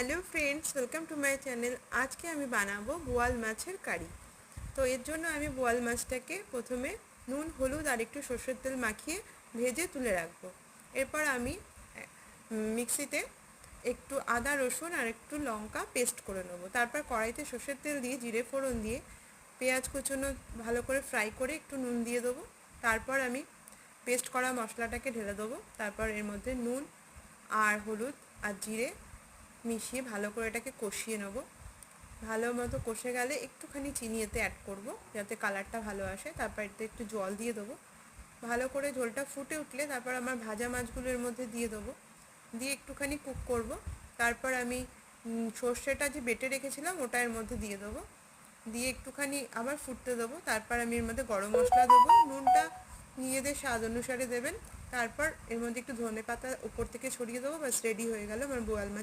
Hello friends, welcome to my channel. আজকে আমি বানাবো বোয়াল মাছের কারি। তো এর জন্য আমি বোয়াল মাছটাকে প্রথমে নুন, হলুদ আর একটু সর্ষের তেল মাখিয়ে ভেজে তুলে রাখবো। এরপর আমি মিক্সিতে একটু আদা, রসুন আর একটু লঙ্কা পেস্ট করে নেবো। তারপর কড়াইতে সর্ষের তেল দিয়ে জিরে ফোড়ন দিয়ে পেঁয়াজ কুচোনো ভালো করে ফ্রাই করে একটু নুন দিয়ে দেবো। তারপর আমি পেস্ট করা মশলাটাকে ঢেলে দেবো। তারপর এর মধ্যে নুন আর হলুদ আর জিরে মিশিয়ে ভালো করে এটাকে কষিয়ে নেব। ভালো মতো কষে গেলে একটুখানি চিনি এতে অ্যাড করব যাতে কালারটা ভালো আসে। তারপর এতে একটু জল দিয়ে দেবো। ভালো করে ঝোলটা ফুটে উঠলে তারপর আমার ভাজা মাছগুলো এর মধ্যে দিয়ে দেবো, দিয়ে একটুখানি কুক করব। তারপর আমি সর্ষেটা যে বেটে রেখেছিলাম ওটা এর মধ্যে দিয়ে দেবো, দিয়ে একটুখানি আবার ফুটতে দেবো। তারপর আমি এর মধ্যে গরম মশলা দেবো, নুনটা নিজেদের স্বাদ অনুসারে দেবেন। তারপর এর মধ্যে একটু ধনে পাতা উপর থেকে ছড়িয়ে দেবো, ব্যাস রেডি হয়ে গেল আমার বোয়াল মাছ